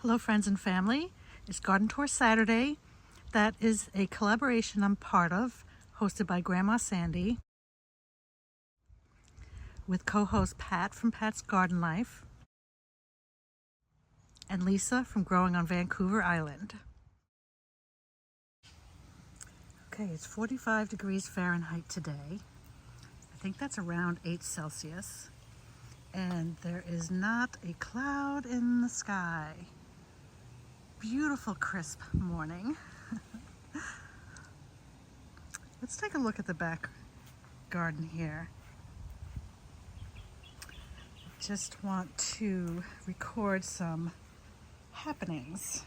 Hello friends and family, it's Garden Tour Saturday. That is a collaboration I'm part of, hosted by Grandma Sandy, with co-host Pat from Pat's Garden Life, and Lisa from Growing on Vancouver Island. Okay, it's 45 degrees Fahrenheit today. I think that's around 8 Celsius. And there is not a cloud in the sky. Beautiful crisp morning. Let's take a look at the back garden here. Just want to record some happenings.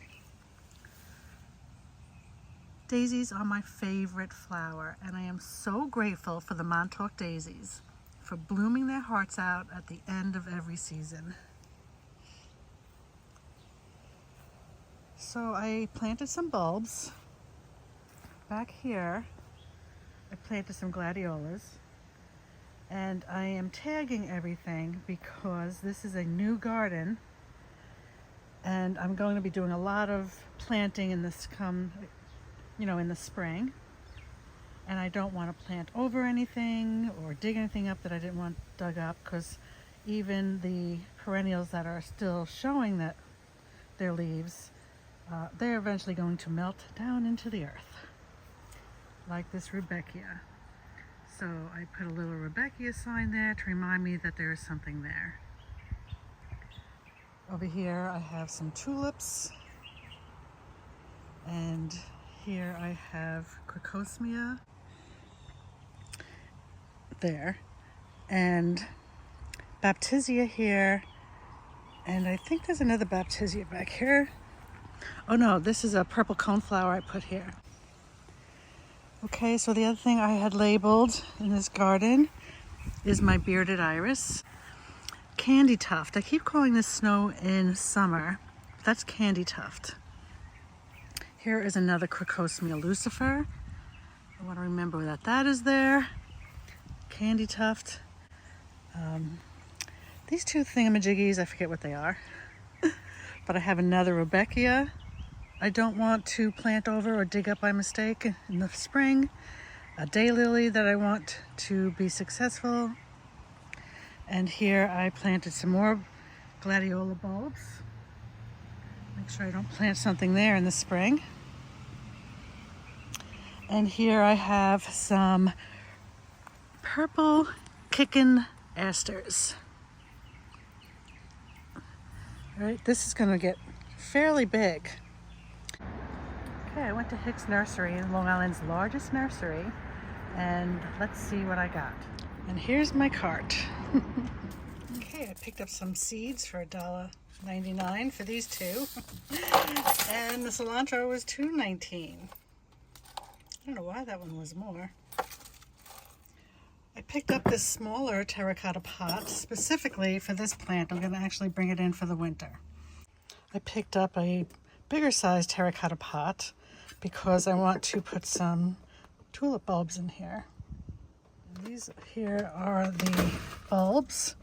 Daisies are my favorite flower, and I am so grateful for the Montauk daisies for blooming their hearts out at the end of every season. So I planted some bulbs. Back here, I planted some gladiolas. And I am tagging everything because this is a new garden. And I'm going to be doing a lot of planting in this in the spring. And I don't want to plant over anything or dig anything up that I didn't want dug up, because even the perennials that are still showing that their leaves, they're eventually going to melt down into the earth, like this Rudbeckia. So I put a little Rudbeckia sign there to remind me that there is something there. Over here I have some tulips, and here I have crocosmia there, and baptisia here, and I think there's another baptisia back here. Oh no, this is a purple coneflower I put here. Okay, so the other thing I had labeled in this garden is my bearded iris. Candy tuft. I keep calling this snow in summer. That's candy tuft. Here is another crocosmia lucifer. I want to remember that is there. Candy tuft. These two thingamajiggies, I forget what they are. But I have another Rudbeckia I don't want to plant over or dig up by mistake in the spring. A daylily that I want to be successful. And here I planted some more gladiola bulbs. Make sure I don't plant something there in the spring. And here I have some purple kickin' asters. All right, this is going to get fairly big. Okay, I went to Hicks Nursery, Long Island's largest nursery, and let's see what I got. And here's my cart. Okay, I picked up some seeds for $1.99 for these two. And the cilantro was $2.19. I don't know why that one was more. I picked up this smaller terracotta pot specifically for this plant. I'm going to actually bring it in for the winter. I picked up a bigger size terracotta pot because I want to put some tulip bulbs in here. And these here are the bulbs.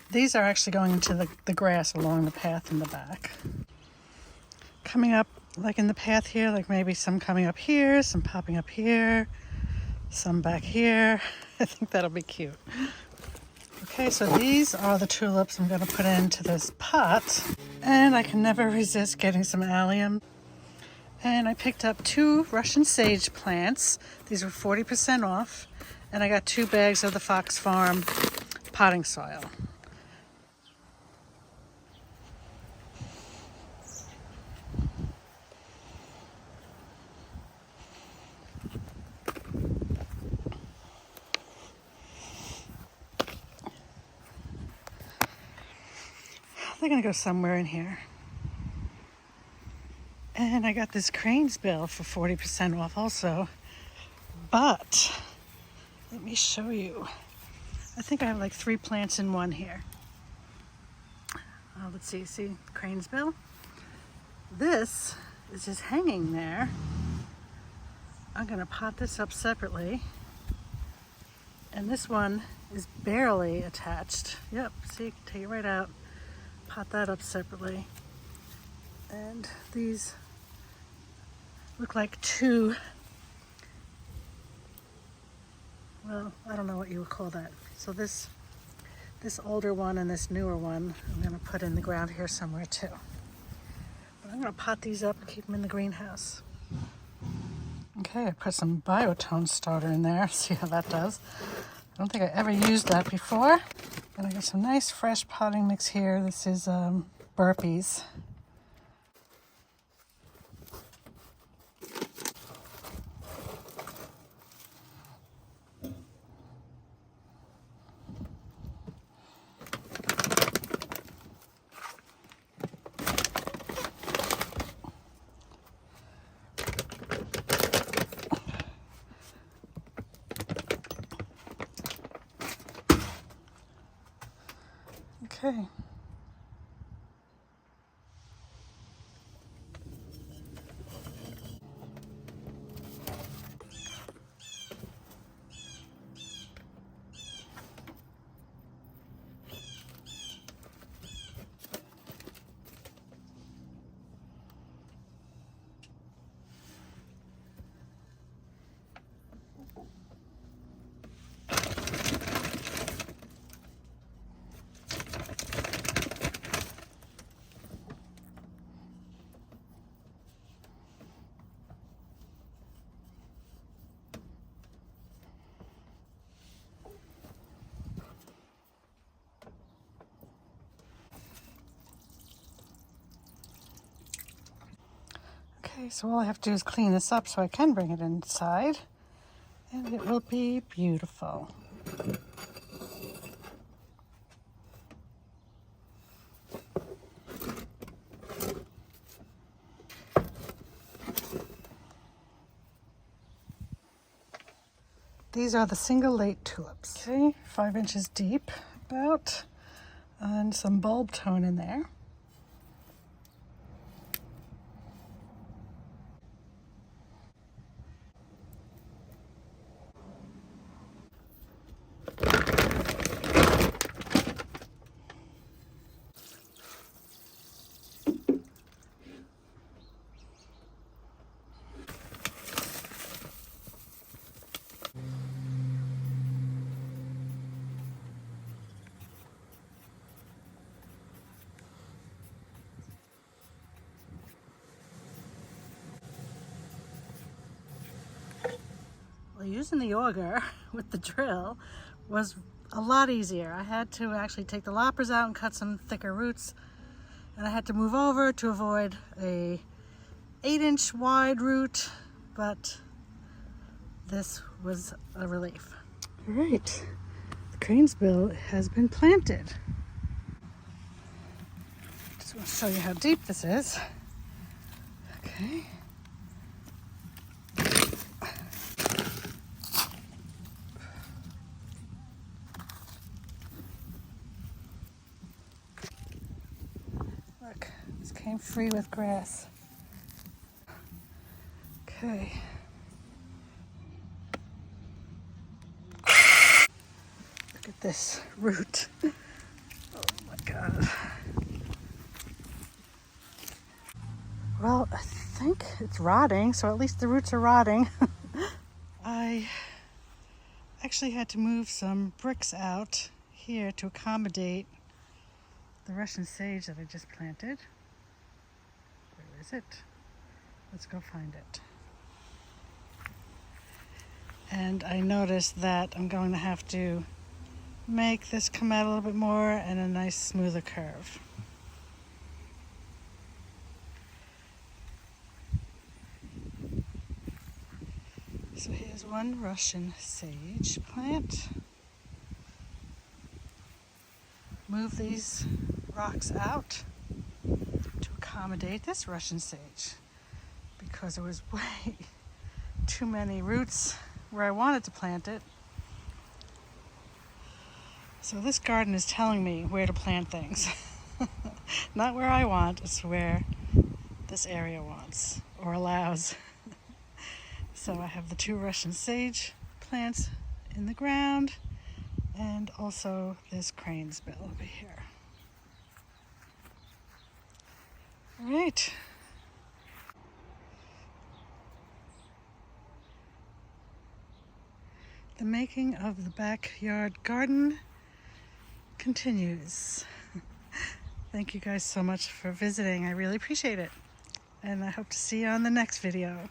These are actually going into the grass along the path in the back. Coming up like in the path here, like maybe some coming up here, some popping up here, some back here. I think that'll be cute. Okay, so these are the tulips I'm going to put into this pot. And I can never resist getting some allium. And I picked up 2 Russian sage plants. These were 40% off. And I got 2 bags of the Fox Farm potting soil. They're gonna go somewhere in here. And I got this crane's bill for 40% off also. But let me show you. I think I have like 3 plants in one here. Let's see crane's bill. This is just hanging there. I'm gonna pot this up separately. And this one is barely attached. Yep, see, take it right out. Pot that up separately. And these look like two, well, I don't know what you would call that. So this older one and this newer one I'm going to put in the ground here somewhere too. But I'm going to pot these up and keep them in the greenhouse. Okay, I put some biotone starter in there. See how that does. I don't think I ever used that before. And I got some nice fresh potting mix here. This is burpees. Okay. Okay, so all I have to do is clean this up so I can bring it inside, and it will be beautiful. These are the single late tulips. Okay, 5 inches deep about, and some bulb tone in there. Well, using the auger with the drill was a lot easier. I had to actually take the loppers out and cut some thicker roots, and I had to move over to avoid a 8-inch wide root, but this was a relief. All right, the cranesbill has been planted. Just want to show you how deep this is. Okay. Look, this came free with grass. Okay. Look at this root. Oh my God. Well, I think it's rotting, so at least the roots are rotting. I actually had to move some bricks out here to accommodate the Russian sage that I just planted. Where is it? Let's go find it. And I noticed that I'm going to have to make this come out a little bit more and a nice smoother curve. So here's one Russian sage plant. Move these rocks out to accommodate this Russian sage because there was way too many roots where I wanted to plant it. So this garden is telling me where to plant things. Not where I want, it's where this area wants or allows. So I have the 2 Russian sage plants in the ground and also this cranesbill over here. All right. The making of the backyard garden continues. Thank you guys so much for visiting. I really appreciate it. And I hope to see you on the next video.